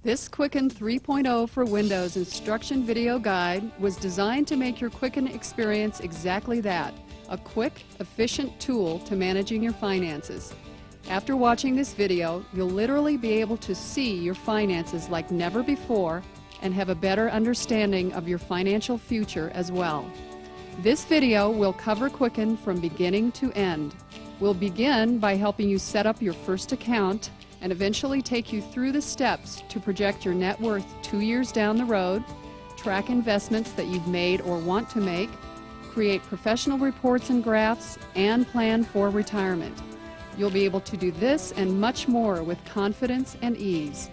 This Quicken 3.0 for Windows instruction video guide was designed to make your Quicken experience exactly that, a quick, efficient tool to managing your finances. After watching this video, you'll literally be able to see your finances like never before and have a better understanding of your financial future as well. This video will cover Quicken from beginning to end. We'll begin by helping you set up your first account and eventually take you through the steps to project your net worth 2 years down the road, track investments that you've made or want to make, create professional reports and graphs, and plan for retirement. You'll be able to do this and much more with confidence and ease.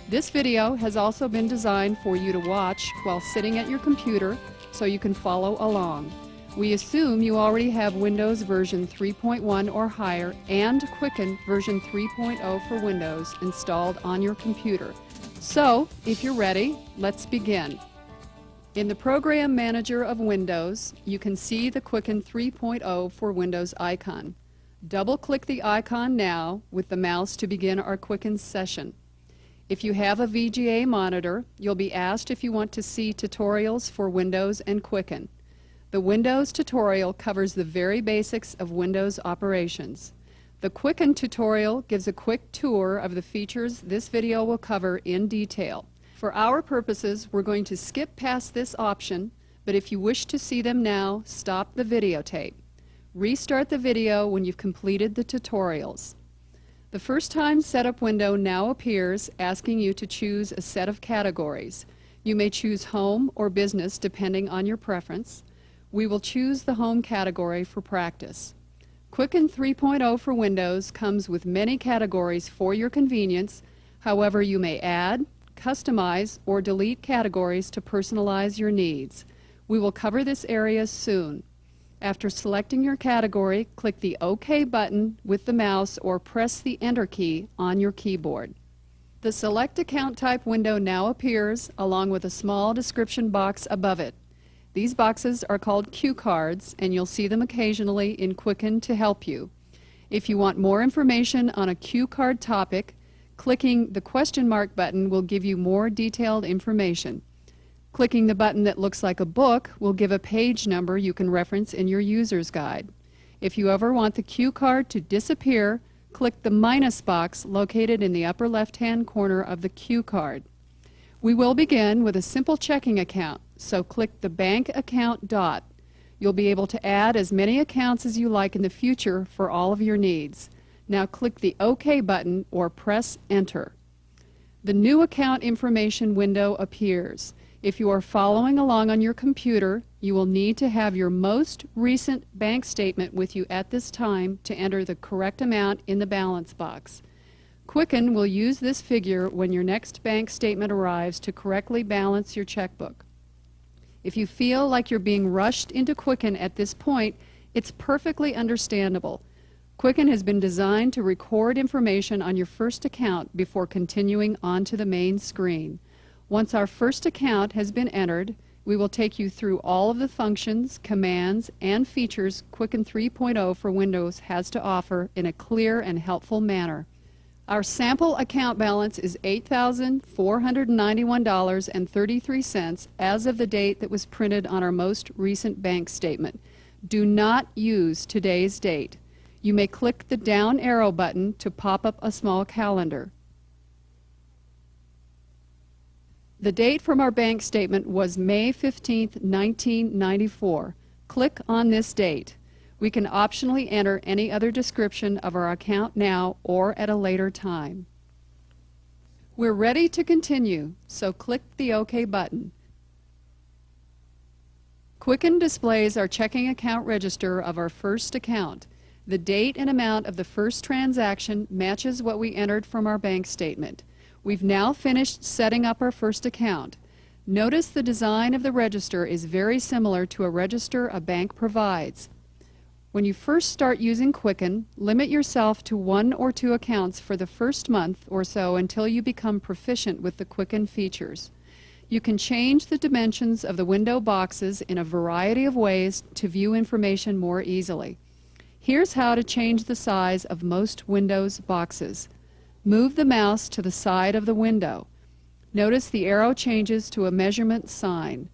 This video has also been designed for you to watch while sitting at your computer so you can follow along. We assume you already have Windows version 3.1 or higher and Quicken version 3.0 for Windows installed on your computer. So, if you're ready, let's begin. In the Program Manager of Windows, you can see the Quicken 3.0 for Windows icon. Double-click the icon now with the mouse to begin our Quicken session. If you have a VGA monitor, you'll be asked if you want to see tutorials for Windows and Quicken. The Windows tutorial covers the very basics of Windows operations. The Quicken tutorial gives a quick tour of the features this video will cover in detail. For our purposes, we're going to skip past this option, but if you wish to see them now, stop the videotape. Restart the video when you've completed the tutorials. The First Time Setup window now appears, asking you to choose a set of categories. You may choose Home or Business depending on your preference. We will choose the Home category for practice. Quicken 3.0 for Windows comes with many categories for your convenience. However, you may add, customize, or delete categories to personalize your needs. We will cover this area soon. After selecting your category, click the OK button with the mouse or press the Enter key on your keyboard. The Select Account Type window now appears along with a small description box above it. These boxes are called cue cards, and you'll see them occasionally in Quicken to help you. If you want more information on a cue card topic, clicking the question mark button will give you more detailed information. Clicking the button that looks like a book will give a page number you can reference in your user's guide. If you ever want the cue card to disappear, click the minus box located in the upper left-hand corner of the cue card. We will begin with a simple checking account, so click the bank account dot. You'll be able to add as many accounts as you like in the future for all of your needs. Now click the OK button or press Enter. The New Account Information window appears. If you are following along on your computer, you will need to have your most recent bank statement with you at this time to enter the correct amount in the balance box. Quicken will use this figure when your next bank statement arrives to correctly balance your checkbook. If you feel like you're being rushed into Quicken at this point, it's perfectly understandable. Quicken has been designed to record information on your first account before continuing on to the main screen. Once our first account has been entered, we will take you through all of the functions, commands, and features Quicken 3.0 for Windows has to offer in a clear and helpful manner. Our sample account balance is $8,491.33 as of the date that was printed on our most recent bank statement. Do not use today's date. You may click the down arrow button to pop up a small calendar. The date from our bank statement was May 15, 1994. Click on this date. We can optionally enter any other description of our account now or at a later time. We're ready to continue, so click the OK button. Quicken displays our checking account register of our first account. The date and amount of the first transaction matches what we entered from our bank statement. We've now finished setting up our first account. Notice the design of the register is very similar to a register a bank provides. When you first start using Quicken, limit yourself to 1 or 2 accounts for the first month or so until you become proficient with the Quicken features. You can change the dimensions of the window boxes in a variety of ways to view information more easily. Here's how to change the size of most Windows boxes. Move the mouse to the side of the window. Notice the arrow changes to a measurement sign.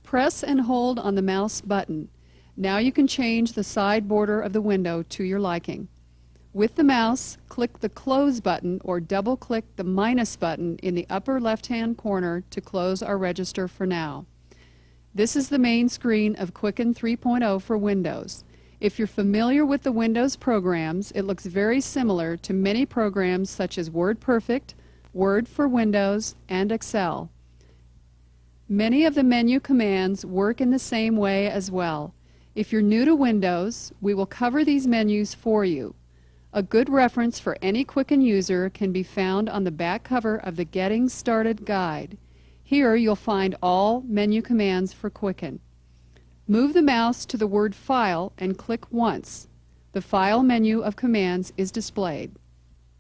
Press and hold on the mouse button. Now you can change the side border of the window to your liking. With the mouse, click the Close button or double-click the minus button in the upper left-hand corner to close our register for now. This is the main screen of Quicken 3.0 for Windows. If you're familiar with the Windows programs, it looks very similar to many programs such as WordPerfect, Word for Windows, and Excel. Many of the menu commands work in the same way as well. If you're new to Windows, we will cover these menus for you. A good reference for any Quicken user can be found on the back cover of the Getting Started guide. Here you'll find all menu commands for Quicken. Move the mouse to the word File and click once. The File menu of commands is displayed.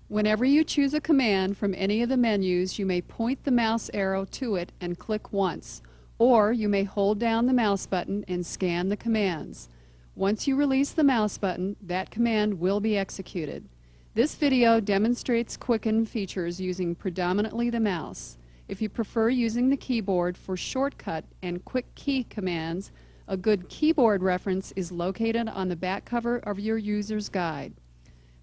Whenever you choose a command from any of the menus, you may point the mouse arrow to it and click once, or you may hold down the mouse button and scan the commands. Once you release the mouse button, that command will be executed. This video demonstrates Quicken features using predominantly the mouse. If you prefer using the keyboard for shortcut and quick key commands, a good keyboard reference is located on the back cover of your user's guide.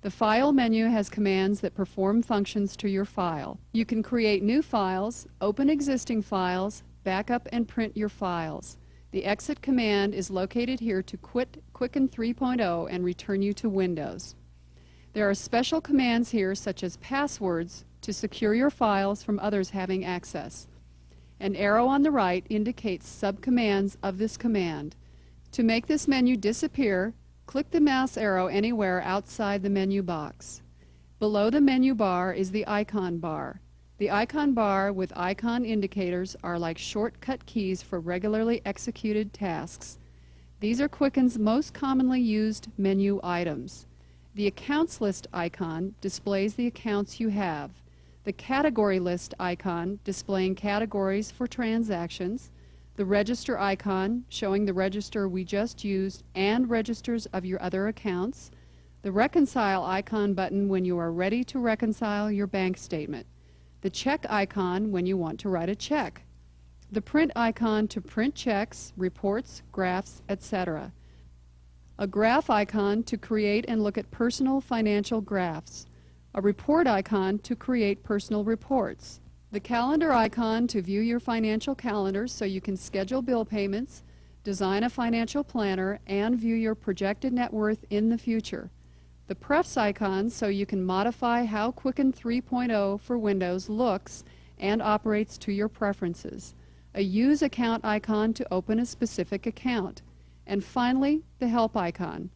The File menu has commands that perform functions to your file. You can create new files, open existing files, back up and print your files. The Exit command is located here to quit Quicken 3.0 and return you to Windows. There are special commands here such as passwords to secure your files from others having access. An arrow on the right indicates subcommands of this command. To make this menu disappear, click the mouse arrow anywhere outside the menu box. Below the menu bar is the icon bar. The icon bar with icon indicators are like shortcut keys for regularly executed tasks. These are Quicken's most commonly used menu items. The Accounts List icon displays the accounts you have. The Category List icon displaying categories for transactions. The Register icon showing the register we just used and registers of your other accounts. The Reconcile icon button when you are ready to reconcile your bank statement. The Check icon when you want to write a check. The Print icon to print checks, reports, graphs, etc. A Graph icon to create and look at personal financial graphs. A Report icon to create personal reports. The Calendar icon to view your financial calendar so you can schedule bill payments, design a financial planner, and view your projected net worth in the future. The Prefs icon so you can modify how Quicken 3.0 for Windows looks and operates to your preferences. A Use Account icon to open a specific account. And finally, the Help icon,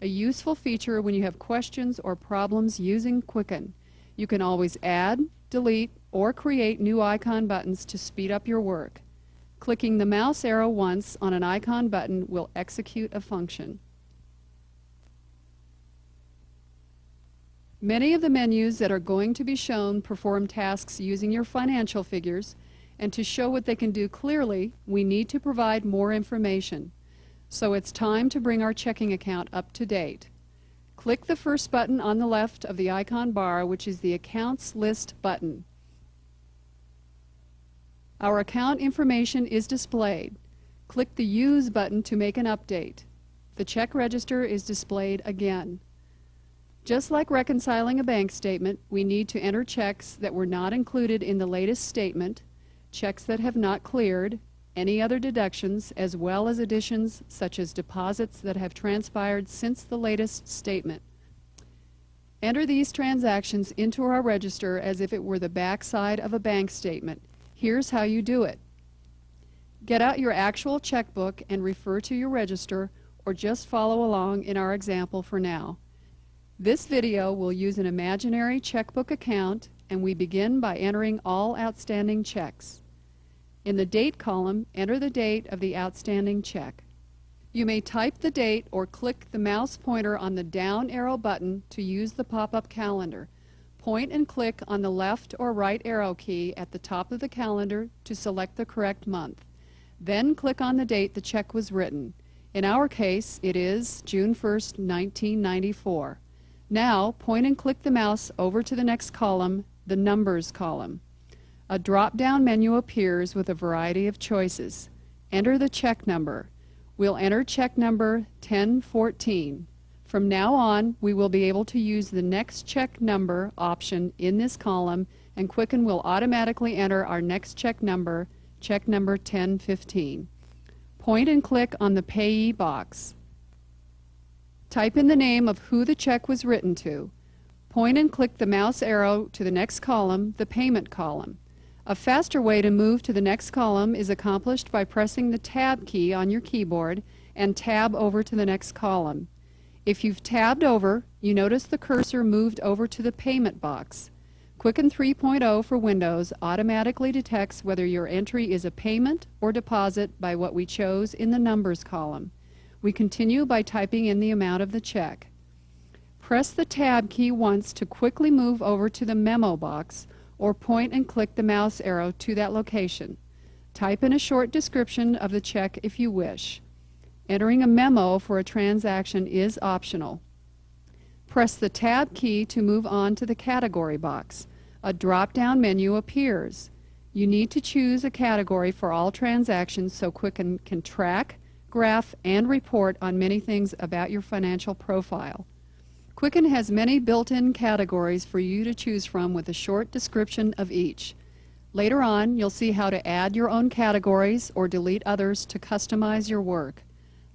a useful feature when you have questions or problems using Quicken. You can always add, delete, or create new icon buttons to speed up your work. Clicking the mouse arrow once on an icon button will execute a function. Many of the menus that are going to be shown perform tasks using your financial figures, and to show what they can do clearly, we need to provide more information. So it's time to bring our checking account up to date. Click the first button on the left of the icon bar, which is the Accounts List button. Our account information is displayed. Click the Use button to make an update. The check register is displayed again. Just like reconciling a bank statement, we need to enter checks that were not included in the latest statement, checks that have not cleared, any other deductions, as well as additions such as deposits that have transpired since the latest statement. Enter these transactions into our register as if it were the backside of a bank statement. Here's how you do it. Get out your actual checkbook and refer to your register, or just follow along in our example for now. This video will use an imaginary checkbook account, and we begin by entering all outstanding checks. In the Date column, enter the date of the outstanding check. You may type the date or click the mouse pointer on the down arrow button to use the pop-up calendar. Point and click on the left or right arrow key at the top of the calendar to select the correct month. Then click on the date the check was written. In our case, it is June 1st, 1994. Now, point and click the mouse over to the next column, the Numbers column. A drop-down menu appears with a variety of choices. Enter the check number. We'll enter check number 1014. From now on, we will be able to use the next check number option in this column, and Quicken will automatically enter our next check number 1015. Point and click on the Payee box. Type in the name of who the check was written to. Point and click the mouse arrow to the next column, the Payment column. A faster way to move to the next column is accomplished by pressing the Tab key on your keyboard and tab over to the next column. If you've tabbed over, you notice the cursor moved over to the Payment box. Quicken 3.0 for Windows automatically detects whether your entry is a payment or deposit by what we chose in the Numbers column. We continue by typing in the amount of the check. Press the Tab key once to quickly move over to the Memo box, or point and click the mouse arrow to that location. Type in a short description of the check if you wish. Entering a memo for a transaction is optional. Press the Tab key to move on to the Category box. A drop-down menu appears. You need to choose a category for all transactions so Quicken can track, graph, and report on many things about your financial profile. Quicken has many built-in categories for you to choose from with a short description of each. Later on, you'll see how to add your own categories or delete others to customize your work.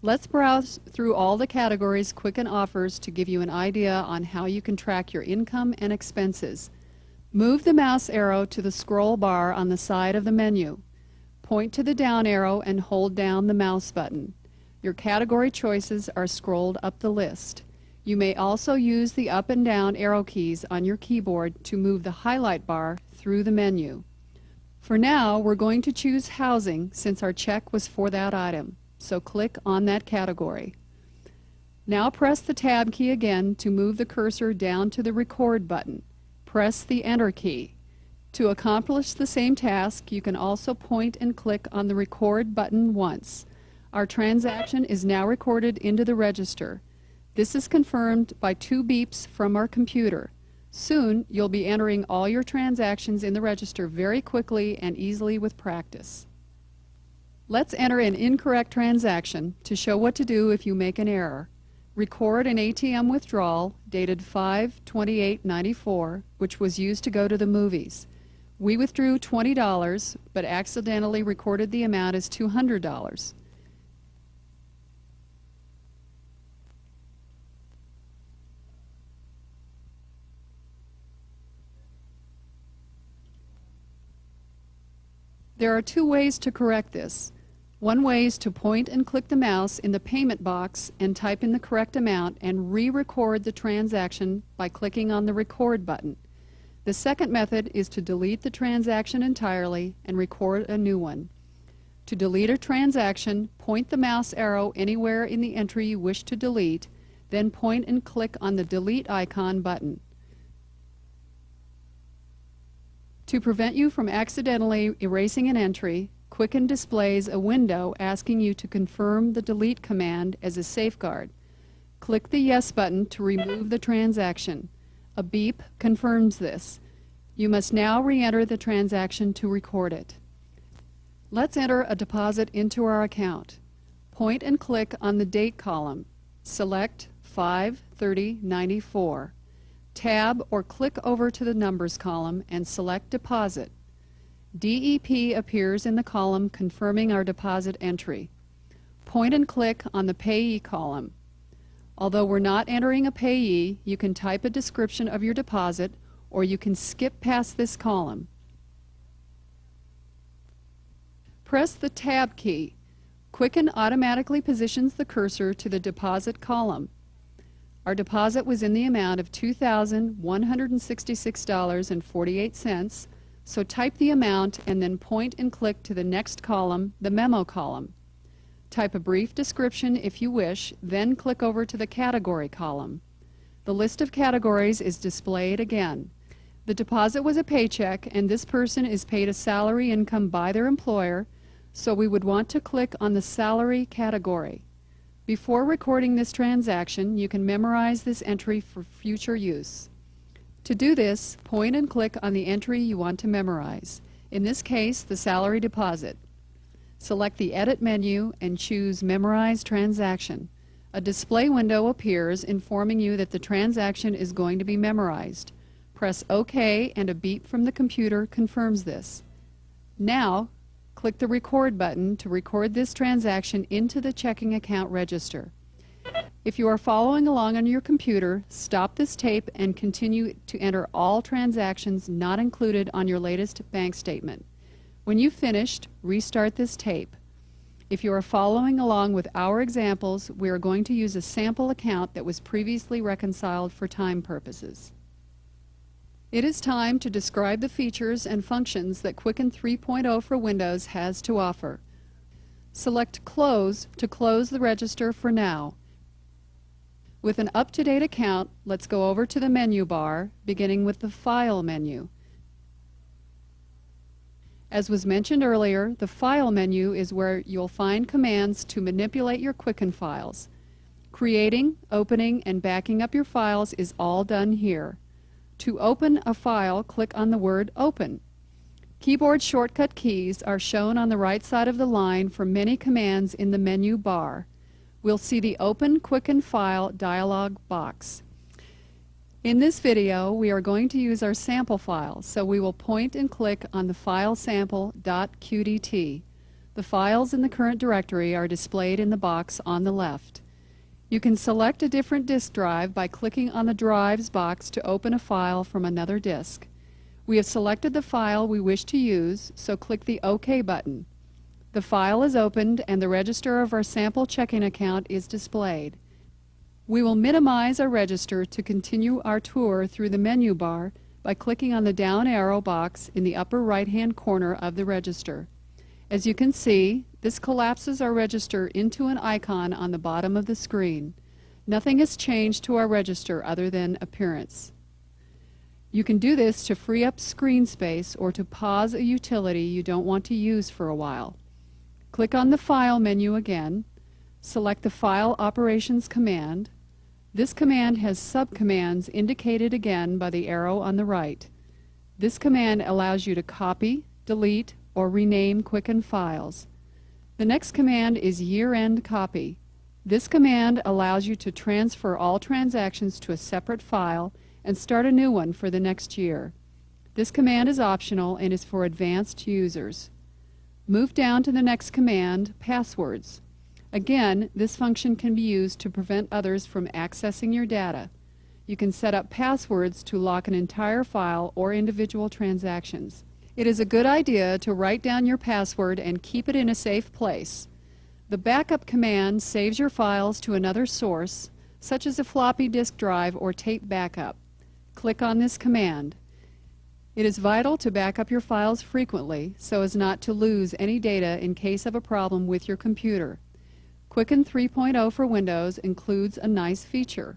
Let's browse through all the categories Quicken offers to give you an idea on how you can track your income and expenses. Move the mouse arrow to the scroll bar on the side of the menu. Point to the down arrow and hold down the mouse button. Your category choices are scrolled up the list. You may also use the up and down arrow keys on your keyboard to move the highlight bar through the menu. For now, we're going to choose housing since our check was for that item, so click on that category. Now press the Tab key again to move the cursor down to the Record button. Press the Enter key. To accomplish the same task, you can also point and click on the Record button once. Our transaction is now recorded into the register. This is confirmed by 2 beeps from our computer. Soon, you'll be entering all your transactions in the register very quickly and easily with practice. Let's enter an incorrect transaction to show what to do if you make an error. Record an ATM withdrawal dated 5/28/94, which was used to go to the movies. We withdrew $20, but accidentally recorded the amount as $200. There are 2 ways to correct this. One way is to point and click the mouse in the Payment box and type in the correct amount and re-record the transaction by clicking on the Record button. The second method is to delete the transaction entirely and record a new one. To delete a transaction, point the mouse arrow anywhere in the entry you wish to delete, then point and click on the Delete icon button. To prevent you from accidentally erasing an entry, Quicken displays a window asking you to confirm the delete command as a safeguard. Click the Yes button to remove the transaction. A beep confirms this. You must now re-enter the transaction to record it. Let's enter a deposit into our account. Point and click on the Date column. Select 5/30/94. Tab or click over to the Numbers column and select Deposit. DEP appears in the column confirming our deposit entry. Point and click on the Payee column. Although we're not entering a payee, you can type a description of your deposit, or you can skip past this column. Press the Tab key. Quicken automatically positions the cursor to the Deposit column. Our deposit was in the amount of $2,166.48, so type the amount and then point and click to the next column, the Memo column. Type a brief description if you wish, then click over to the Category column. The list of categories is displayed again. The deposit was a paycheck, and this person is paid a salary income by their employer, so we would want to click on the Salary category. Before recording this transaction, you can memorize this entry for future use. To do this, point and click on the entry you want to memorize. In this case, the salary deposit. Select the Edit menu and choose Memorize Transaction. A display window appears informing you that the transaction is going to be memorized. Press OK and a beep from the computer confirms this. Now, click the Record button to record this transaction into the checking account register. If you are following along on your computer, stop this tape and continue to enter all transactions not included on your latest bank statement. When you've finished, restart this tape. If you are following along with our examples, we are going to use a sample account that was previously reconciled for time purposes. It is time to describe the features and functions that Quicken 3.0 for Windows has to offer. Select Close to close the register for now. With an up-to-date account, let's go over to the menu bar, beginning with the File menu. As was mentioned earlier, the File menu is where you'll find commands to manipulate your Quicken files. Creating, opening, and backing up your files is all done here. To open a file, click on the word Open. Keyboard shortcut keys are shown on the right side of the line for many commands in the menu bar. We'll see the Open Quicken File dialog box. In this video, we are going to use our sample file, so we will point and click on the file sample.qdt. The files in the current directory are displayed in the box on the left. You can select a different disk drive by clicking on the Drives box to open a file from another disk. We have selected the file we wish to use, so click the OK button. The file is opened and the register of our sample checking account is displayed. We will minimize our register to continue our tour through the menu bar by clicking on the down arrow box in the upper right-hand corner of the register. As you can see, this collapses our register into an icon on the bottom of the screen. Nothing has changed to our register other than appearance. You can do this to free up screen space or to pause a utility you don't want to use for a while. Click on the File menu again. Select the File Operations command. This command has subcommands indicated again by the arrow on the right. This command allows you to copy, delete, or rename Quicken files. The next command is Year-End Copy. This command allows you to transfer all transactions to a separate file and start a new one for the next year. This command is optional and is for advanced users. Move down to the next command, Passwords. Again, this function can be used to prevent others from accessing your data. You can set up passwords to lock an entire file or individual transactions. It is a good idea to write down your password and keep it in a safe place. The Backup command saves your files to another source, such as a floppy disk drive or tape backup. Click on this command. It is vital to back up your files frequently so as not to lose any data in case of a problem with your computer. Quicken 3.0 for Windows includes a nice feature.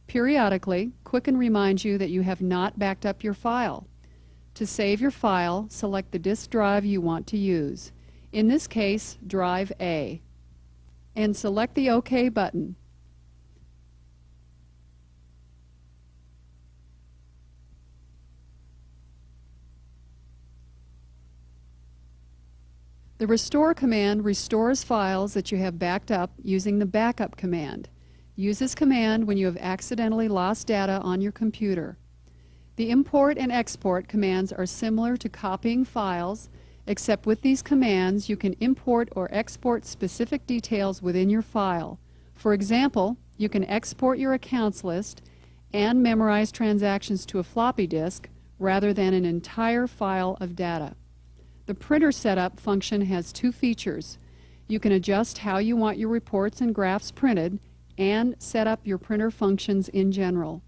Periodically, Quicken reminds you that you have not backed up your file. To save your file, select the disk drive you want to use. In this case, Drive A. And select the OK button. The Restore command restores files that you have backed up using the Backup command. Use this command when you have accidentally lost data on your computer. The Import and Export commands are similar to copying files, except with these commands you can import or export specific details within your file. For example, you can export your accounts list and memorize transactions to a floppy disk rather than an entire file of data. The Printer Setup function has two features. You can adjust how you want your reports and graphs printed and set up your printer functions in general.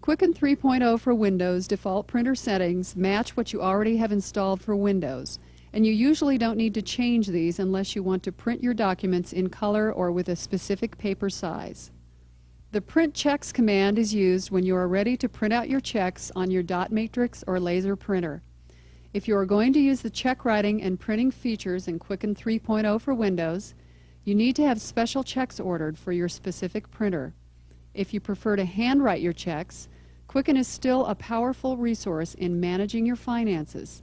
Quicken 3.0 for Windows default printer settings match what you already have installed for Windows, and you usually don't need to change these unless you want to print your documents in color or with a specific paper size. The Print Checks command is used when you are ready to print out your checks on your dot matrix or laser printer. If you are going to use the check writing and printing features in Quicken 3.0 for Windows, you need to have special checks ordered for your specific printer. If you prefer to handwrite your checks, Quicken is still a powerful resource in managing your finances.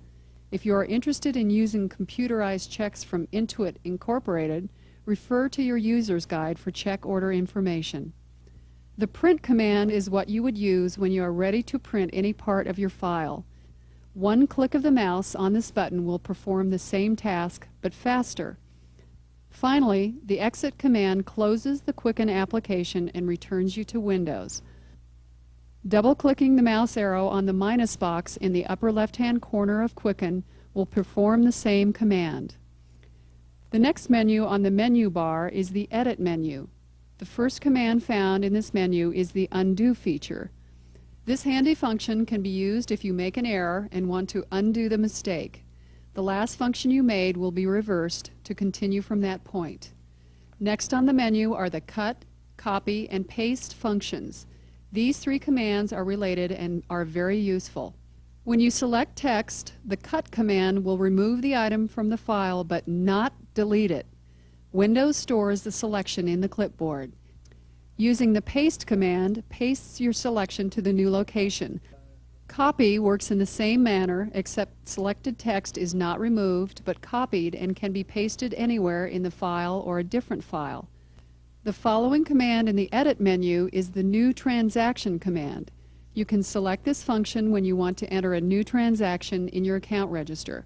If you are interested in using computerized checks from Intuit Incorporated, refer to your user's guide for check order information. The print command is what you would use when you are ready to print any part of your file. One click of the mouse on this button will perform the same task, but faster. Finally, the exit command closes the Quicken application and returns you to Windows. Double-clicking the mouse arrow on the minus box in the upper left-hand corner of Quicken will perform the same command. The next menu on the menu bar is the Edit menu. The first command found in this menu is the Undo feature. This handy function can be used if you make an error and want to undo the mistake. The last function you made will be reversed to continue from that point. Next on the menu are the Cut, Copy, and Paste functions. These three commands are related and are very useful. When you select text, the Cut command will remove the item from the file but not delete it. Windows stores the selection in the clipboard. Using the Paste command pastes your selection to the new location. Copy works in the same manner, except selected text is not removed but copied and can be pasted anywhere in the file or a different file. The following command in the Edit menu is the New Transaction command. You can select this function when you want to enter a new transaction in your account register.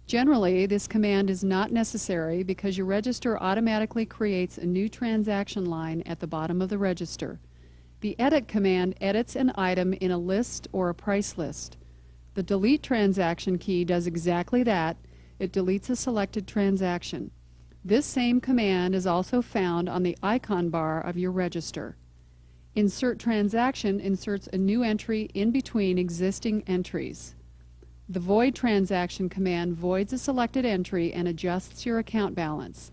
Generally, this command is not necessary because your register automatically creates a new transaction line at the bottom of the register. The Edit command edits an item in a list or a price list. The Delete transaction key does exactly that. It deletes a selected transaction. This same command is also found on the icon bar of your register. Insert transaction inserts a new entry in between existing entries. The Void transaction command voids a selected entry and adjusts your account balance.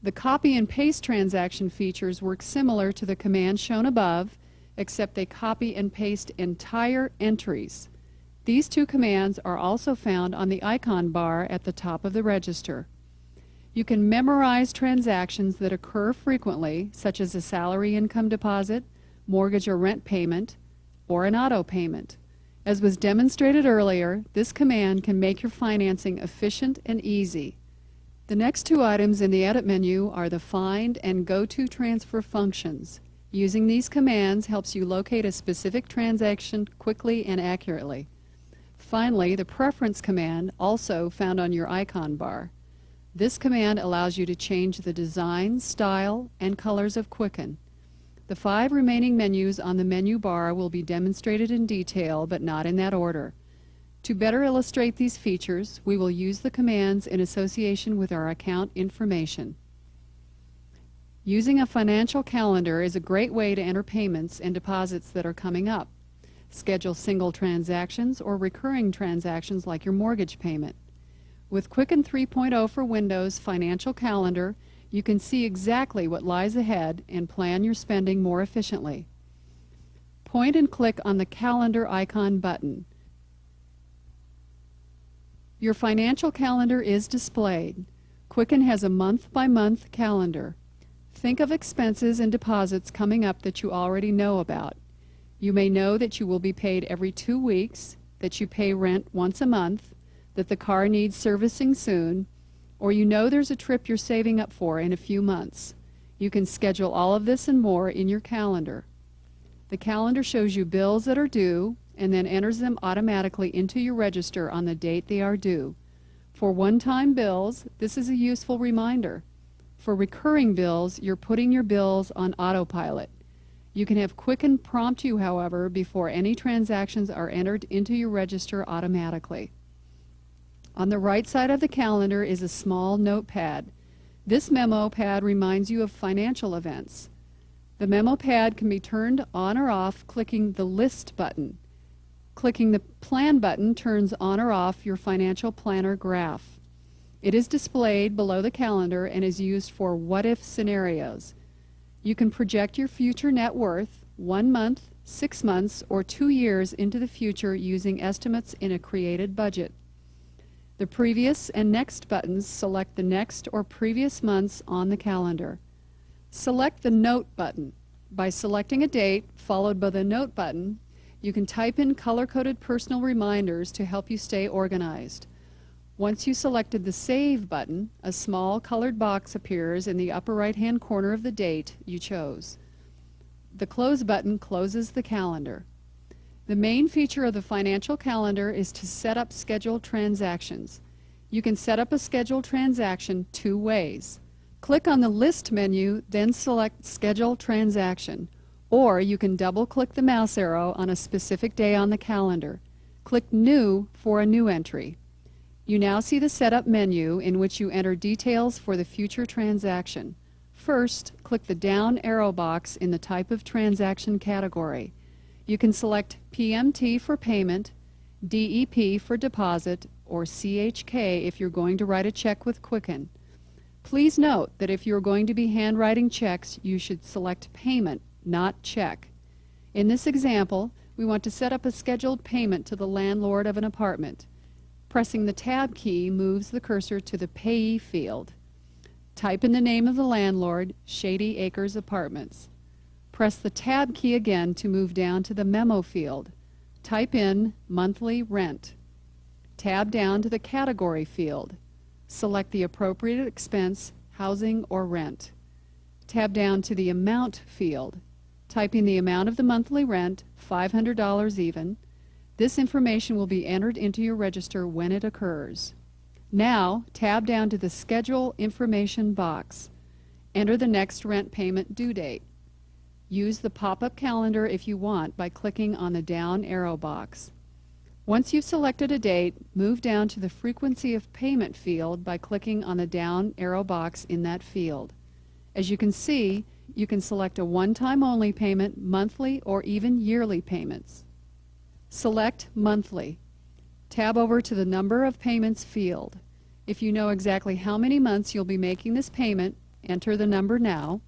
The Copy and Paste transaction features work similar to the command shown above, except they copy and paste entire entries. These two commands are also found on the icon bar at the top of the register. You can memorize transactions that occur frequently, such as a salary income deposit, mortgage or rent payment, or an auto payment. As was demonstrated earlier, this command can make your financing efficient and easy. The next two items in the Edit menu are the Find and Go To Transfer functions. Using these commands helps you locate a specific transaction quickly and accurately. Finally, the Preference command, also found on your icon bar. This command allows you to change the design, style, and colors of Quicken. The 5 remaining menus on the menu bar will be demonstrated in detail, but not in that order. To better illustrate these features, we will use the commands in association with our account information. Using a financial calendar is a great way to enter payments and deposits that are coming up. Schedule single transactions or recurring transactions like your mortgage payment. With Quicken 3.0 for Windows Financial Calendar, you can see exactly what lies ahead and plan your spending more efficiently. Point and click on the Calendar icon button. Your financial calendar is displayed. Quicken has a month-by-month calendar. Think of expenses and deposits coming up that you already know about. You may know that you will be paid every 2 weeks, that you pay rent once a month, that the car needs servicing soon, or you know there's a trip you're saving up for in a few months. You can schedule all of this and more in your calendar. The calendar shows you bills that are due and then enters them automatically into your register on the date they are due. For one-time bills, this is a useful reminder. For recurring bills, you're putting your bills on autopilot. You can have Quicken prompt you, however, before any transactions are entered into your register automatically. On the right side of the calendar is a small notepad. This memo pad reminds you of financial events. The memo pad can be turned on or off clicking the List button. Clicking the Plan button turns on or off your financial planner graph. It is displayed below the calendar and is used for what-if scenarios. You can project your future net worth 1 month, 6 months, or 2 years into the future using estimates in a created budget. The Previous and Next buttons select the next or previous months on the calendar. Select the Note button. By selecting a date followed by the Note button, you can type in color-coded personal reminders to help you stay organized. Once you selected the Save button, a small colored box appears in the upper right-hand corner of the date you chose. The Close button closes the calendar. The main feature of the financial calendar is to set up scheduled transactions. You can set up a scheduled transaction two ways. Click on the List menu, then select Schedule Transaction, or you can double-click the mouse arrow on a specific day on the calendar. Click New for a new entry. You now see the Setup menu in which you enter details for the future transaction. First, click the down arrow box in the type of transaction category. You can select PMT for payment, DEP for deposit, or CHK if you're going to write a check with Quicken. Please note that if you're going to be handwriting checks, you should select payment, not check. In this example, we want to set up a scheduled payment to the landlord of an apartment. Pressing the Tab key moves the cursor to the Payee field. Type in the name of the landlord, Shady Acres Apartments. Press the Tab key again to move down to the Memo field. Type in Monthly Rent. Tab down to the Category field. Select the appropriate expense, housing or rent. Tab down to the Amount field. Type in the amount of the monthly rent, $500 even. This information will be entered into your register when it occurs. Now, tab down to the Schedule Information box. Enter the next rent payment due date. Use the pop-up calendar if you want by clicking on the down arrow box. Once you've selected a date, move down to the Frequency of Payment field by clicking on the down arrow box in that field. As you can see, you can select a one-time only payment, monthly, or even yearly payments. Select Monthly. Tab over to the Number of Payments field. If you know exactly how many months you'll be making this payment, enter the number now.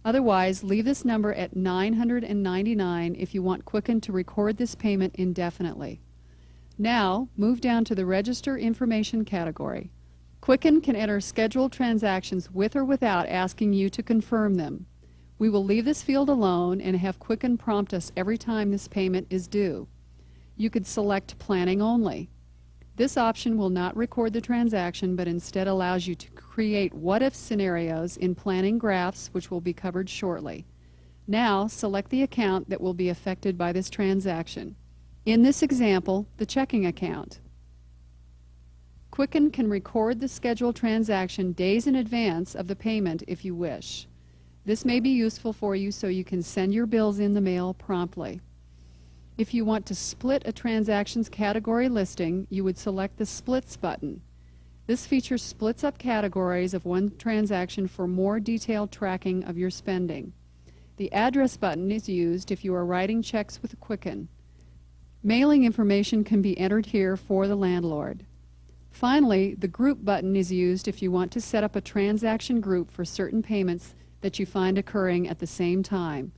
Otherwise, leave this number at 999 if you want Quicken to record this payment indefinitely. Now, move down to the Register Information category. Quicken can enter scheduled transactions with or without asking you to confirm them. We will leave this field alone and have Quicken prompt us every time this payment is due. You could select Planning Only. This option will not record the transaction, but instead allows you to create what-if scenarios in planning graphs, which will be covered shortly. Now, select the account that will be affected by this transaction. In this example, the checking account. Quicken can record the scheduled transaction days in advance of the payment if you wish. This may be useful for you so you can send your bills in the mail promptly. If you want to split a transaction's category listing, you would select the Splits button. This feature splits up categories of one transaction for more detailed tracking of your spending. The Address button is used if you are writing checks with Quicken. Mailing information can be entered here for the landlord. Finally, the Group button is used if you want to set up a transaction group for certain payments that you find occurring at the same time.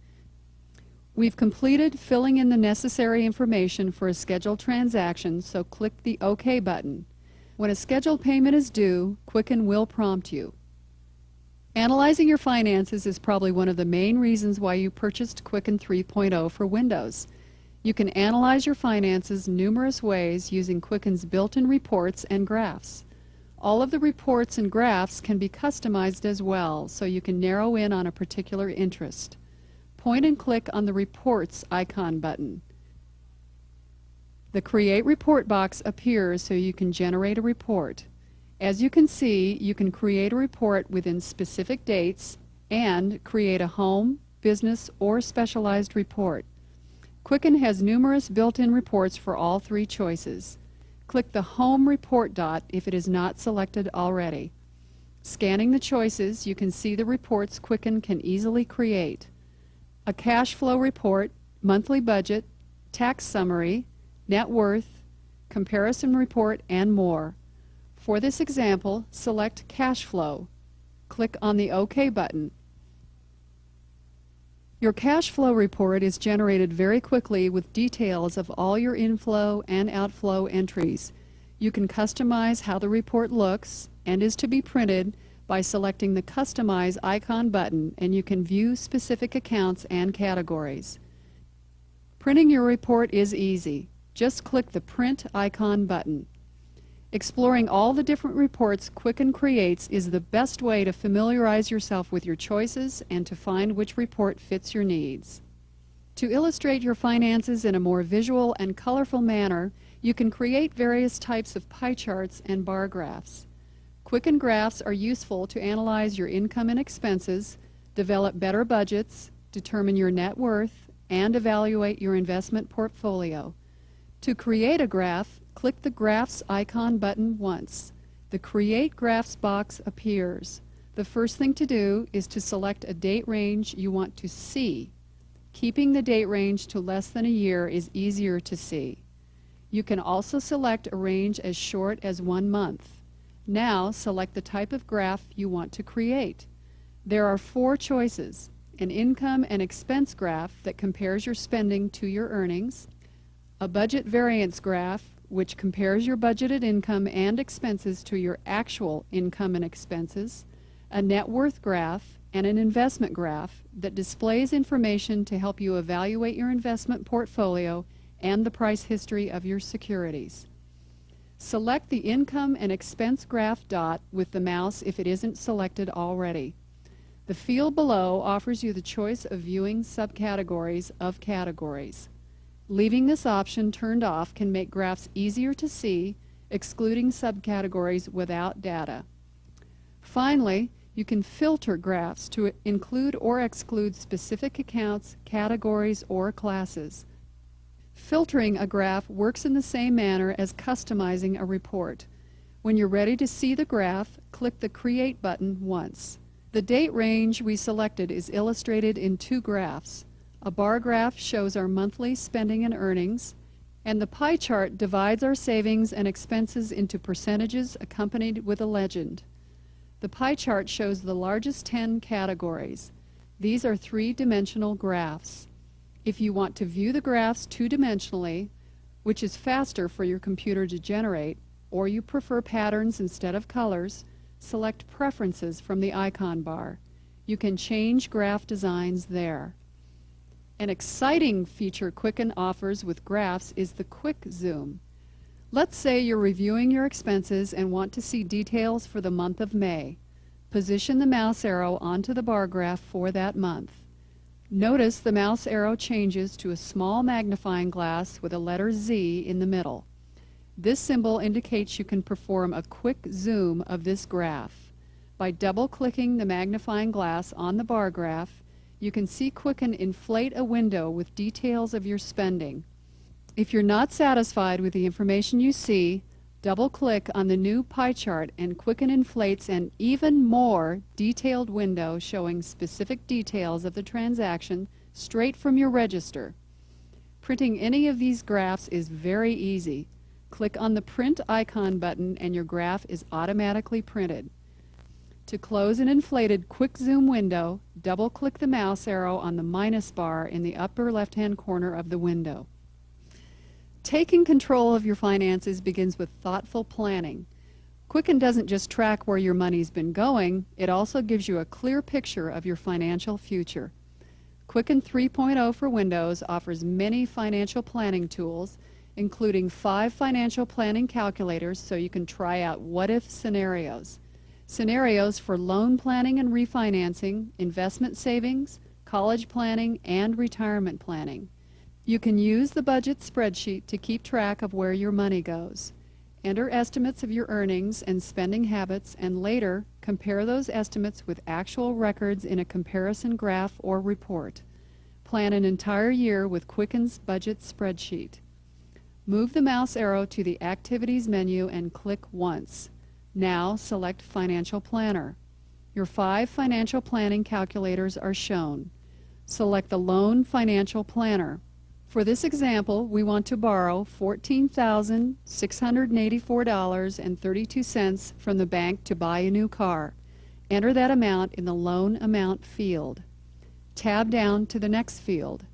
We've completed filling in the necessary information for a scheduled transaction, so click the OK button. When a scheduled payment is due, Quicken will prompt you. Analyzing your finances is probably one of the main reasons why you purchased Quicken 3.0 for Windows. You can analyze your finances numerous ways using Quicken's built-in reports and graphs. All of the reports and graphs can be customized as well, so you can narrow in on a particular interest. Point and click on the Reports icon button. The Create Report box appears so you can generate a report. As you can see, you can create a report within specific dates and create a home, business, or specialized report. Quicken has numerous built-in reports for all three choices. Click the Home Report dot if it is not selected already. Scanning the choices, you can see the reports Quicken can easily create. A cash flow report, monthly budget, tax summary, net worth, comparison report, and more. For this example, select Cash Flow. Click on the OK button. Your cash flow report is generated very quickly with details of all your inflow and outflow entries. You can customize how the report looks and is to be printed by selecting the Customize icon button, and you can view specific accounts and categories. Printing your report is easy. Just click the Print icon button. Exploring all the different reports Quicken creates is the best way to familiarize yourself with your choices and to find which report fits your needs. To illustrate your finances in a more visual and colorful manner, you can create various types of pie charts and bar graphs. Quicken graphs are useful to analyze your income and expenses, develop better budgets, determine your net worth, and evaluate your investment portfolio. To create a graph, click the Graphs icon button once. The Create Graphs box appears. The first thing to do is to select a date range you want to see. Keeping the date range to less than a year is easier to see. You can also select a range as short as 1 month. Now select the type of graph you want to create. There are 4 choices: an income and expense graph that compares your spending to your earnings, a budget variance graph which compares your budgeted income and expenses to your actual income and expenses, a net worth graph, and an investment graph that displays information to help you evaluate your investment portfolio and the price history of your securities. Select the income and expense graph dot with the mouse if it isn't selected already. The field below offers you the choice of viewing subcategories of categories. Leaving this option turned off can make graphs easier to see, excluding subcategories without data. Finally, you can filter graphs to include or exclude specific accounts, categories, or classes. Filtering a graph works in the same manner as customizing a report. When you're ready to see the graph, click the Create button once. The date range we selected is illustrated in 2 graphs. A bar graph shows our monthly spending and earnings, and the pie chart divides our savings and expenses into percentages accompanied with a legend. The pie chart shows the largest 10 categories. These are 3-dimensional graphs. If you want to view the graphs 2-dimensionally, which is faster for your computer to generate, or you prefer patterns instead of colors, select Preferences from the icon bar. You can change graph designs there. An exciting feature Quicken offers with graphs is the Quick Zoom. Let's say you're reviewing your expenses and want to see details for the month of May. Position the mouse arrow onto the bar graph for that month. Notice the mouse arrow changes to a small magnifying glass with a letter Z in the middle. This symbol indicates you can perform a quick zoom of this graph. By double-clicking the magnifying glass on the bar graph, you can see Quicken inflate a window with details of your spending. If you're not satisfied with the information you see, double-click on the new pie chart and Quicken inflates an even more detailed window showing specific details of the transaction straight from your register. Printing any of these graphs is very easy. Click on the Print icon button and your graph is automatically printed. To close an inflated Quick Zoom window, double-click the mouse arrow on the minus bar in the upper left-hand corner of the window. Taking control of your finances begins with thoughtful planning. Quicken doesn't just track where your money's been going, it also gives you a clear picture of your financial future. Quicken 3.0 for Windows offers many financial planning tools, including 5 financial planning calculators so you can try out what-if scenarios. Scenarios for loan planning and refinancing, investment savings, college planning, and retirement planning. You can use the budget spreadsheet to keep track of where your money goes. Enter estimates of your earnings and spending habits, and later compare those estimates with actual records in a comparison graph or report. Plan an entire year with Quicken's budget spreadsheet. Move the mouse arrow to the Activities menu and click once. Now select Financial Planner. Your 5 financial planning calculators are shown. Select the Loan Financial Planner. For this example, we want to borrow $14,684.32 from the bank to buy a new car. Enter that amount in the Loan Amount field. Tab down to the next field.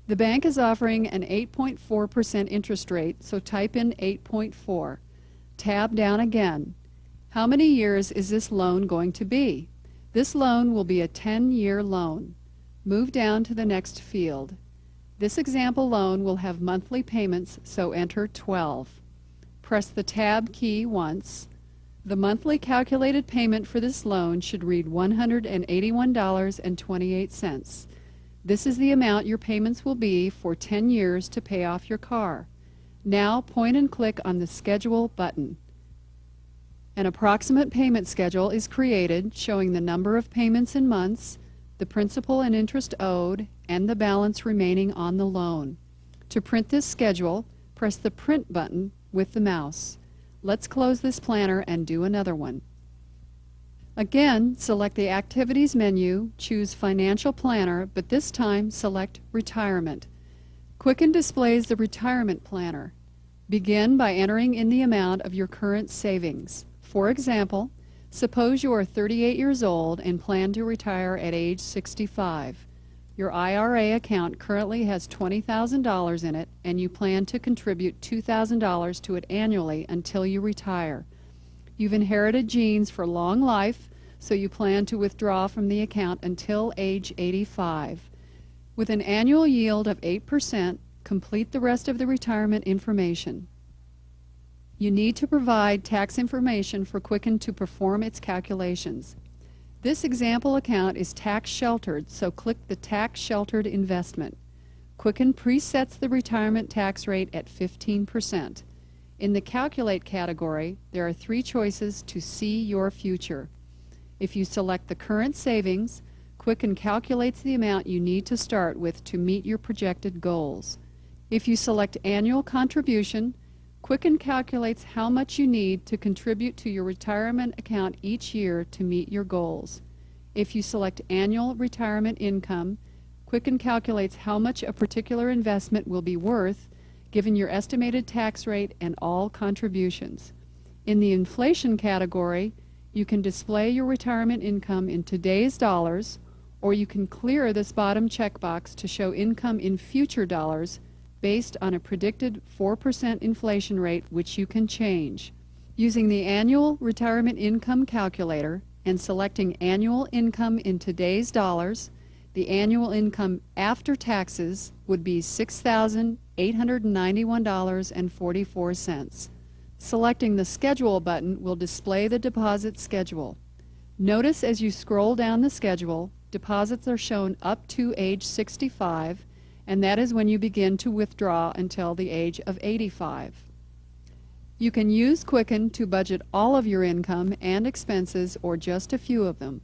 The bank is offering an 8.4% interest rate, so type in 8.4. Tab down again. How many years is this loan going to be? This loan will be a 10-year loan. Move down to the next field. This example loan will have monthly payments, so enter 12. press the Tab key once. The monthly calculated payment for this loan should read $181.28. This is the amount your payments will be for 10 years to pay off your car. Now point and click on the Schedule button. An approximate payment schedule is created showing the number of payments in months, the principal and interest owed, and the balance remaining on the loan. To print this schedule, press the Print button with the mouse. Let's close this planner and do another one. Again, select the Activities menu, choose Financial Planner, but this time select Retirement. Quicken displays the Retirement Planner. Begin by entering in the amount of your current savings. For example, suppose you are 38 years old and plan to retire at age 65. Your IRA account currently has $20,000 in it, and you plan to contribute $2,000 to it annually until you retire. You've inherited genes for long life, so you plan to withdraw from the account until age 85. With an annual yield of 8%, complete the rest of the retirement information. You need to provide tax information for Quicken to perform its calculations. This example account is tax sheltered, so click the Tax Sheltered Investment. Quicken presets the retirement tax rate at 15%. In the Calculate category, there are 3 choices to see your future. If you select the current savings, Quicken calculates the amount you need to start with to meet your projected goals. If you select Annual Contribution, Quicken calculates how much you need to contribute to your retirement account each year to meet your goals. If you select Annual Retirement Income, Quicken calculates how much a particular investment will be worth given your estimated tax rate and all contributions. In the Inflation category, you can display your retirement income in today's dollars, or you can clear this bottom checkbox to show income in future dollars based on a predicted 4% inflation rate, which you can change. Using the Annual Retirement Income Calculator and selecting Annual Income in today's dollars, the annual income after taxes would be $6,891.44. Selecting the Schedule button will display the deposit schedule. Notice as you scroll down the schedule, deposits are shown up to age 65, and that is when you begin to withdraw until the age of 85. You can use Quicken to budget all of your income and expenses or just a few of them.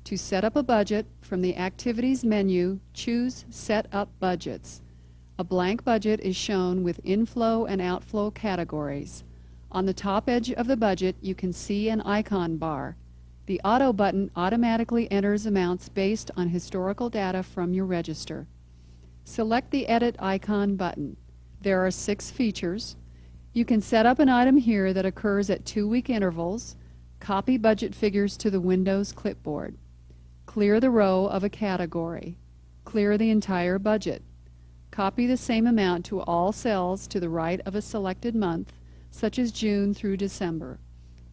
To set up a budget, from the Activities menu, choose Set Up Budgets. A blank budget is shown with inflow and outflow categories. On the top edge of the budget, you can see an icon bar. The Auto button automatically enters amounts based on historical data from your register. Select the Edit icon button. There are 6 features. You can set up an item here that occurs at 2-week intervals, copy budget figures to the Windows clipboard, clear the row of a category, clear the entire budget, copy the same amount to all cells to the right of a selected month, such as June through December,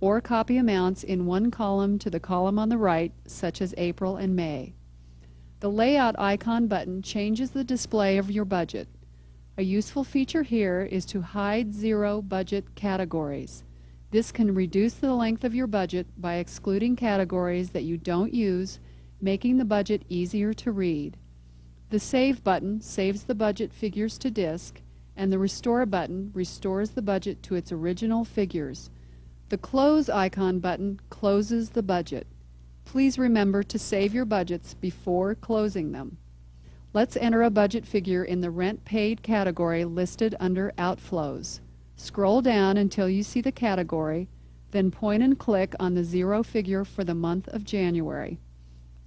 or copy amounts in one column to the column on the right, such as April and May. The Layout icon button changes the display of your budget. A useful feature here is to hide 0 budget categories. This can reduce the length of your budget by excluding categories that you don't use, making the budget easier to read. The Save button saves the budget figures to disk, and the Restore button restores the budget to its original figures. The Close icon button closes the budget. Please remember to save your budgets before closing them. Let's enter a budget figure in the Rent Paid category listed under Outflows. Scroll down until you see the category, then point and click on the 0 figure for the month of January.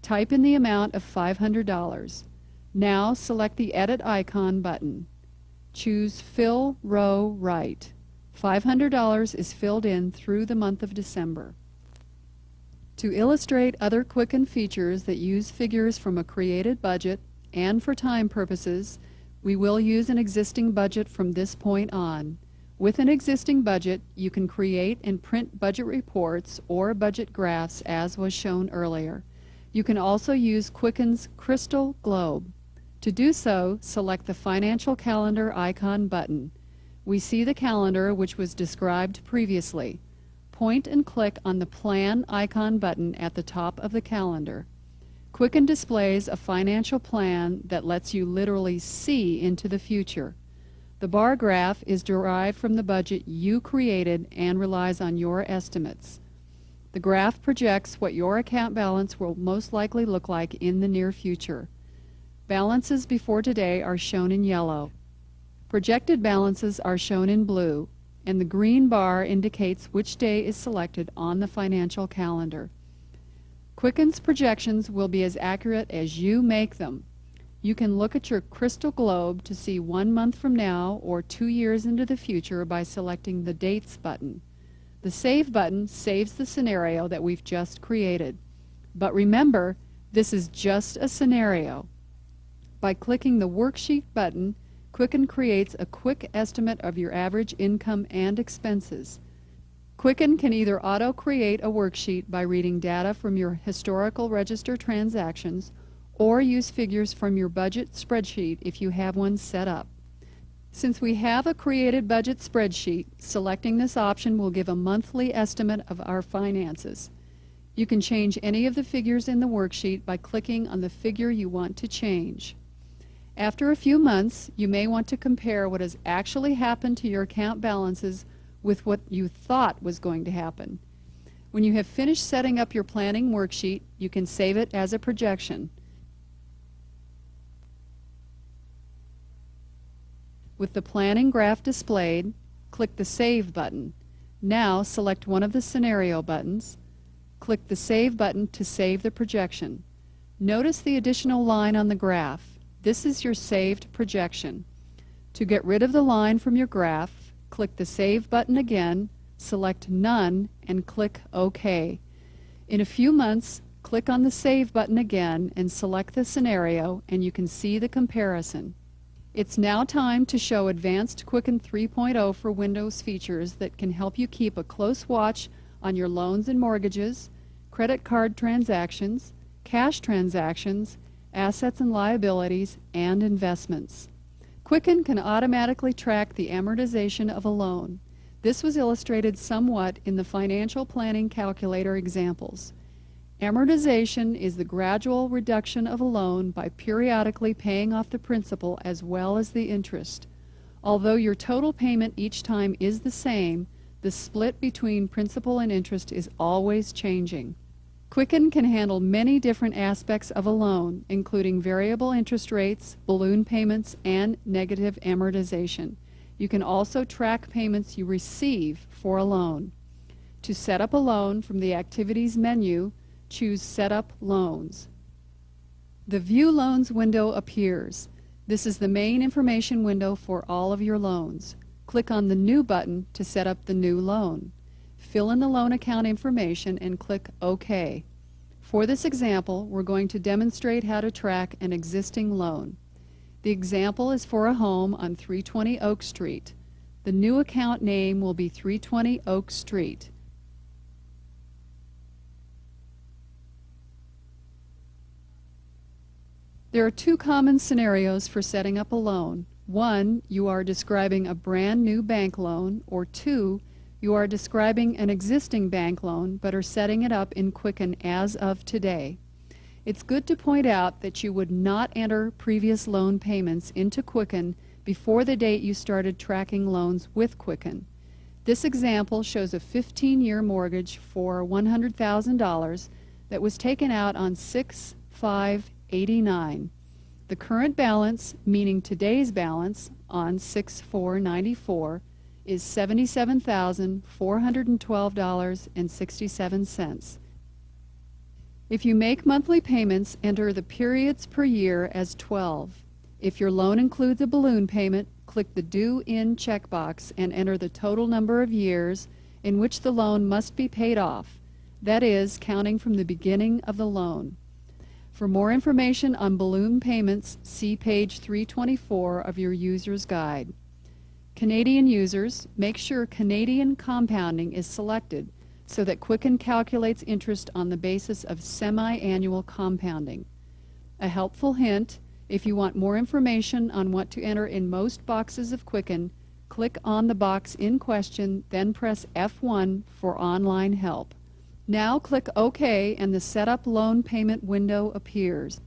Type in the amount of $500. Now select the Edit icon button. Choose Fill Row Right. $500 is filled in through the month of December. To illustrate other Quicken features that use figures from a created budget, and for time purposes, we will use an existing budget from this point on. With an existing budget, you can create and print budget reports or budget graphs as was shown earlier. You can also use Quicken's Crystal Globe. To do so, select the Financial Calendar icon button. We see the calendar which was described previously. Point and click on the Plan icon button at the top of the calendar. Quicken displays a financial plan that lets you literally see into the future. The bar graph is derived from the budget you created and relies on your estimates. The graph projects what your account balance will most likely look like in the near future. Balances before today are shown in yellow. Projected balances are shown in blue, and the green bar indicates which day is selected on the financial calendar. Quicken's projections will be as accurate as you make them. You can look at your crystal globe to see 1 month from now or 2 years into the future by selecting the Dates button. The Save button saves the scenario that we've just created. But remember, this is just a scenario. By clicking the Worksheet button, Quicken creates a quick estimate of your average income and expenses. Quicken can either auto-create a worksheet by reading data from your historical register transactions or use figures from your budget spreadsheet if you have one set up. Since we have a created budget spreadsheet, selecting this option will give a monthly estimate of our finances. You can change any of the figures in the worksheet by clicking on the figure you want to change. After a few months, you may want to compare what has actually happened to your account balances with what you thought was going to happen. When you have finished setting up your planning worksheet, you can save it as a projection. With the planning graph displayed, click the Save button. Now select one of the scenario buttons. Click the Save button to save the projection. Notice the additional line on the graph. This is your saved projection. To get rid of the line from your graph, click the Save button again, select None, and click OK. In a few months, click on the Save button again and select the scenario, and you can see the comparison. It's now time to show advanced Quicken 3.0 for Windows features that can help you keep a close watch on your loans and mortgages, credit card transactions, cash transactions, assets and liabilities, and investments. Quicken can automatically track the amortization of a loan. This was illustrated somewhat in the financial planning calculator examples. Amortization is the gradual reduction of a loan by periodically paying off the principal as well as the interest. Although your total payment each time is the same, the split between principal and interest is always changing. Quicken can handle many different aspects of a loan, including variable interest rates, balloon payments, and negative amortization. You can also track payments you receive for a loan. To set up a loan from the Activities menu, choose Set Up Loans. The View Loans window appears. This is the main information window for all of your loans. Click on the New button to set up the new loan. Fill in the loan account information and click OK. For this example, we're going to demonstrate how to track an existing loan. The example is for a home on 320 Oak Street. The new account name will be 320 Oak Street. There are two common scenarios for setting up a loan. One, you are describing a brand new bank loan, or two, you are describing an existing bank loan but are setting it up in Quicken as of today. It's good to point out that you would not enter previous loan payments into Quicken before the date you started tracking loans with Quicken. This example shows a 15-year mortgage for $100,000 that was taken out on 6/5/89. The current balance, meaning today's balance, on 6/4/94, is $77,412.67. If you make monthly payments, enter the periods per year as 12. If your loan includes a balloon payment, click the Due In checkbox and enter the total number of years in which the loan must be paid off, that is, counting from the beginning of the loan. For more information on balloon payments, see page 324 of your user's guide. Canadian users, make sure Canadian compounding is selected so that Quicken calculates interest on the basis of semi-annual compounding. A helpful hint, if you want more information on what to enter in most boxes of Quicken, Click on the box in question, then press F1 for online help. Now click OK and the Setup Loan Payment window appears.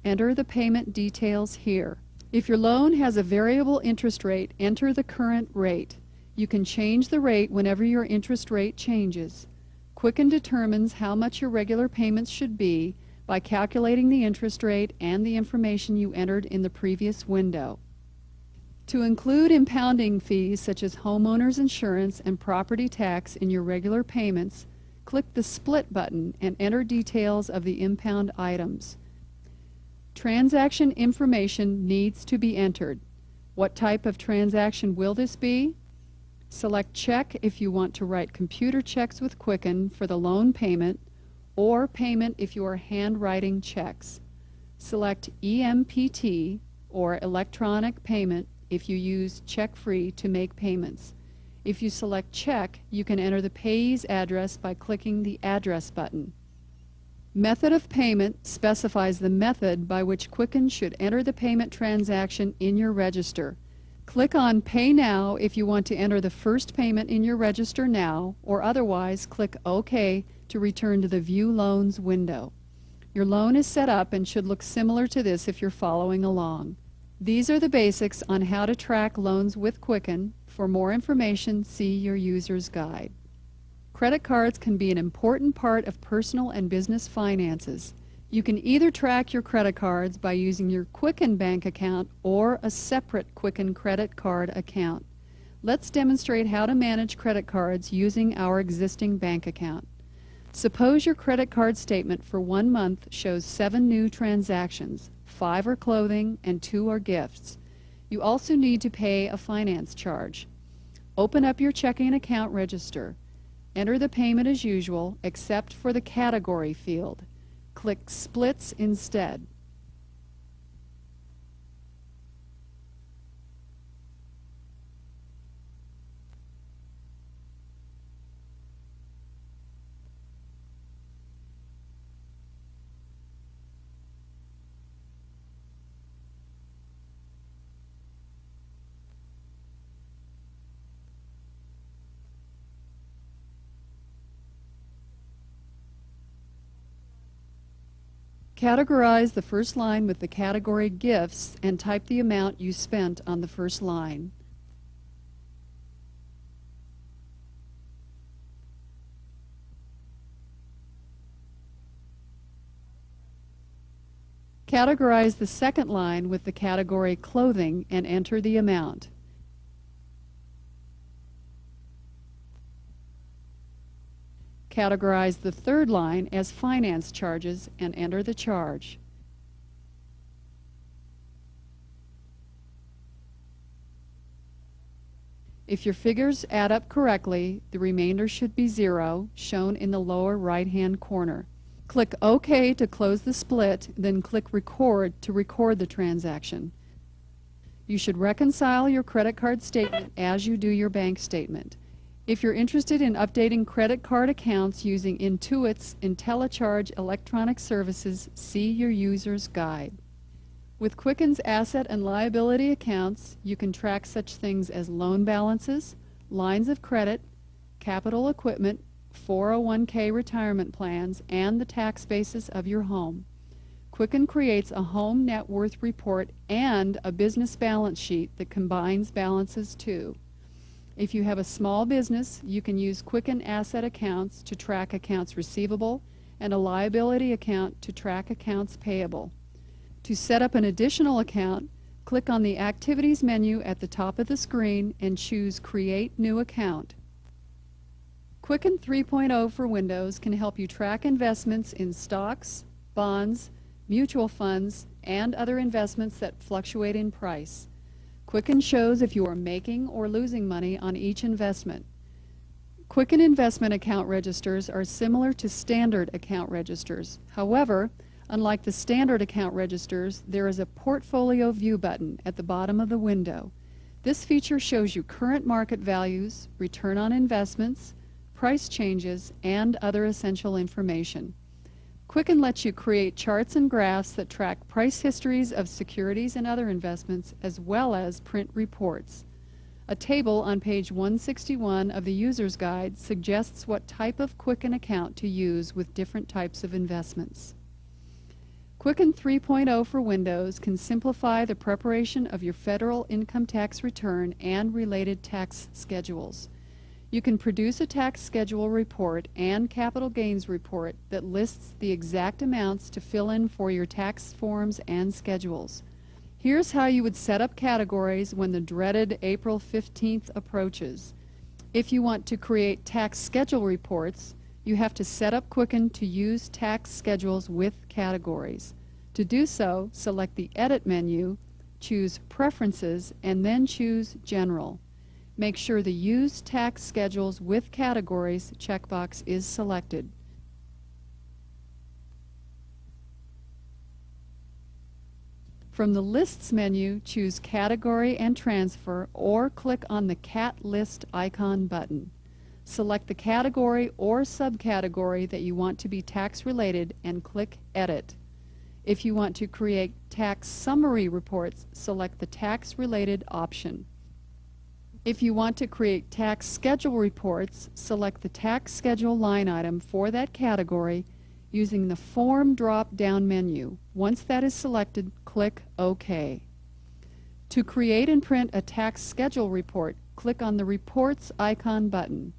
Enter the payment details here. If your loan has a variable interest rate, enter the current rate. You can change the rate whenever your interest rate changes. Quicken determines how much your regular payments should be by calculating the interest rate and the information you entered in the previous window. To include impounding fees such as homeowners insurance and property tax in your regular payments, click the Split button and enter details of the impound items. Transaction information needs to be entered. What type of transaction will this be? Select Check if you want to write computer checks with Quicken for the loan payment, or Payment if you are handwriting checks. Select EMPT or Electronic Payment if you use check-free to make payments. If you select Check, you can enter the payee's address by clicking the Address button. Method of payment specifies the method by which Quicken should enter the payment transaction in your register. Click on Pay Now if you want to enter the first payment in your register now, or otherwise click OK to return to the View Loans window. Your loan is set up and should look similar to this if you're following along. These are the basics on how to track loans with Quicken. For more information, see your user's guide. Credit cards can be an important part of personal and business finances. You can either track your credit cards by using your Quicken bank account or a separate Quicken credit card account. Let's demonstrate how to manage credit cards using our existing bank account. Suppose your credit card statement for 1 month shows 7 new transactions, 5 are clothing and 2 are gifts. You also need to pay a finance charge. Open up your checking account register. Enter the payment as usual, except for the category field. Click Splits instead. Categorize the first line with the category Gifts and type the amount you spent on the first line. Categorize the second line with the category Clothing and enter the amount. Categorize the third line as finance charges and enter the charge. If your figures add up correctly, the remainder should be 0, shown in the lower right-hand corner. Click OK to close the split, then click Record to record the transaction. You should reconcile your credit card statement as you do your bank statement. If you're interested in updating credit card accounts using Intuit's IntelliCharge electronic services, see your user's guide. With Quicken's asset and liability accounts, you can track such things as loan balances, lines of credit, capital equipment, 401k retirement plans, and the tax basis of your home. Quicken creates a home net worth report and a business balance sheet that combines balances too. If you have a small business, you can use Quicken asset accounts to track accounts receivable and a liability account to track accounts payable. To set up an additional account, click on the Activities menu at the top of the screen and choose Create New Account. Quicken 3.0 for Windows can help you track investments in stocks, bonds, mutual funds, and other investments that fluctuate in price. Quicken shows if you are making or losing money on each investment. Quicken investment account registers are similar to standard account registers. However, unlike the standard account registers, there is a Portfolio View button at the bottom of the window. This feature shows you current market values, return on investments, price changes, and other essential information. Quicken lets you create charts and graphs that track price histories of securities and other investments, as well as print reports. A table on page 161 of the User's Guide suggests what type of Quicken account to use with different types of investments. Quicken 3.0 for Windows can simplify the preparation of your federal income tax return and related tax schedules. You can produce a tax schedule report and capital gains report that lists the exact amounts to fill in for your tax forms and schedules. Here's how you would set up categories when the dreaded April 15th approaches. If you want to create tax schedule reports, you have to set up Quicken to use tax schedules with categories. To do so, select the Edit menu, choose Preferences, and then choose General. Make sure the Use Tax Schedules with Categories checkbox is selected. From the Lists menu, choose Category and Transfer, or click on the Cat List icon button. Select the category or subcategory that you want to be tax-related and click Edit. If you want to create tax summary reports, select the Tax-Related option. If you want to create tax schedule reports, select the tax schedule line item for that category using the Form drop-down menu. Once that is selected, click OK. To create and print a tax schedule report, click on the Reports icon button.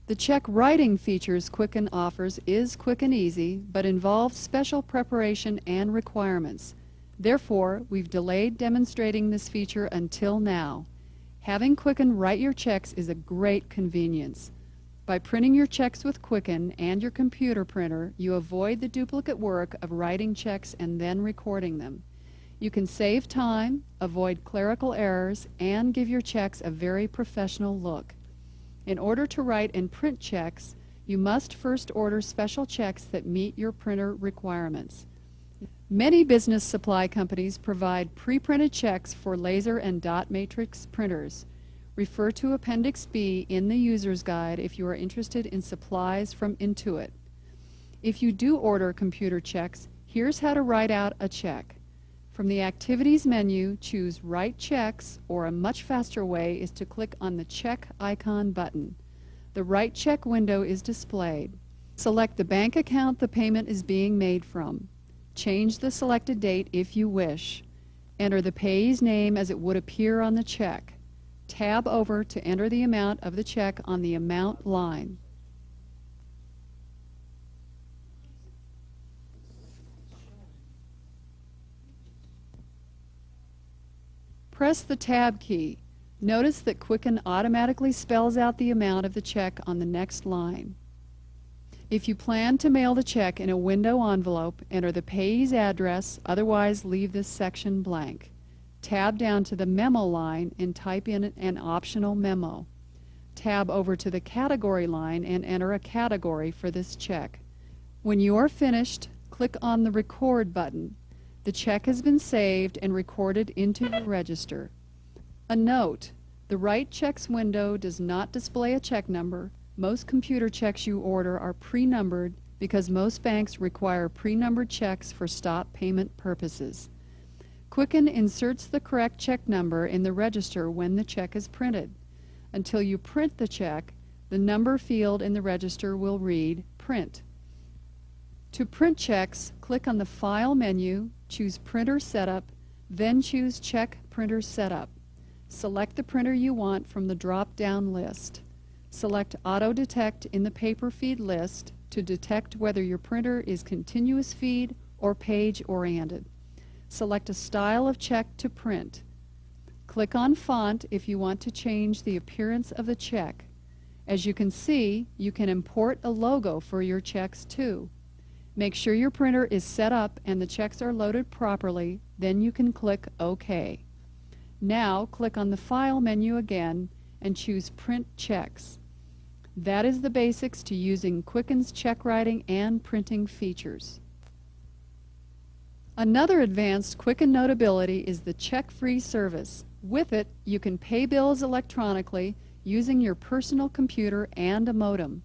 The check writing features Quicken offers is quick and easy, but involves special preparation and requirements. Therefore, we've delayed demonstrating this feature until now. Having Quicken write your checks is a great convenience. By printing your checks with Quicken and your computer printer, you avoid the duplicate work of writing checks and then recording them. You can save time, avoid clerical errors, and give your checks a very professional look. In order to write and print checks, you must first order special checks that meet your printer requirements. Many business supply companies provide pre-printed checks for laser and dot matrix printers. Refer to Appendix B in the User's Guide if you are interested in supplies from Intuit. If you do order computer checks, here's how to write out a check. From the Activities menu, choose Write Checks, or a much faster way is to click on the Check icon button. The Write Check window is displayed. Select the bank account the payment is being made from. Change the selected date if you wish. Enter the payee's name as it would appear on the check. Tab over to enter the amount of the check on the Amount line. Press the Tab key. Notice that Quicken automatically spells out the amount of the check on the next line. If you plan to mail the check in a window envelope, enter the payee's address, otherwise leave this section blank. Tab down to the Memo line and type in an optional memo. Tab over to the Category line and enter a category for this check. When you are finished, click on the Record button. The check has been saved and recorded into your register. A note: the Write Checks window does not display a check number. Most computer checks you order are pre-numbered because most banks require pre-numbered checks for stop payment purposes. Quicken inserts the correct check number in the register when the check is printed. Until you print the check, the number field in the register will read Print. To print checks, click on the File menu, choose Printer Setup, then choose Check Printer Setup. Select the printer you want from the drop-down list. Select Auto Detect in the paper feed list to detect whether your printer is continuous feed or page-oriented. Select a style of check to print. Click on Font if you want to change the appearance of the check. As you can see, you can import a logo for your checks too. Make sure your printer is set up and the checks are loaded properly, then you can click OK. Now click on the File menu again and choose Print Checks. That is the basics to using Quicken's check writing and printing features. Another advanced Quicken notability is the check-free service. With it, you can pay bills electronically using your personal computer and a modem.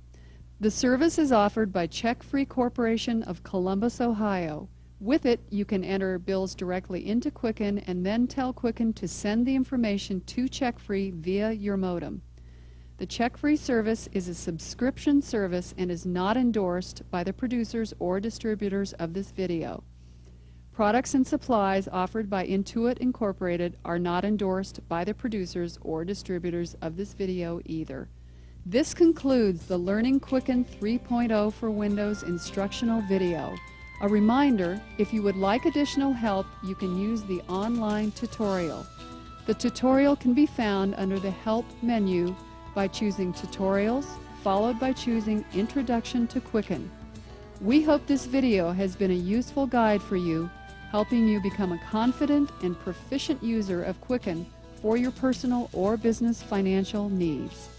The service is offered by Check Free Corporation of Columbus, Ohio. With it, you can enter bills directly into Quicken and then tell Quicken to send the information to CheckFree via your modem. The CheckFree service is a subscription service and is not endorsed by the producers or distributors of this video. Products and supplies offered by Intuit Incorporated are not endorsed by the producers or distributors of this video either. This concludes the Learning Quicken 3.0 for Windows instructional video. A reminder, if you would like additional help, you can use the online tutorial. The tutorial can be found under the Help menu by choosing Tutorials, followed by choosing Introduction to Quicken. We hope this video has been a useful guide for you, helping you become a confident and proficient user of Quicken for your personal or business financial needs.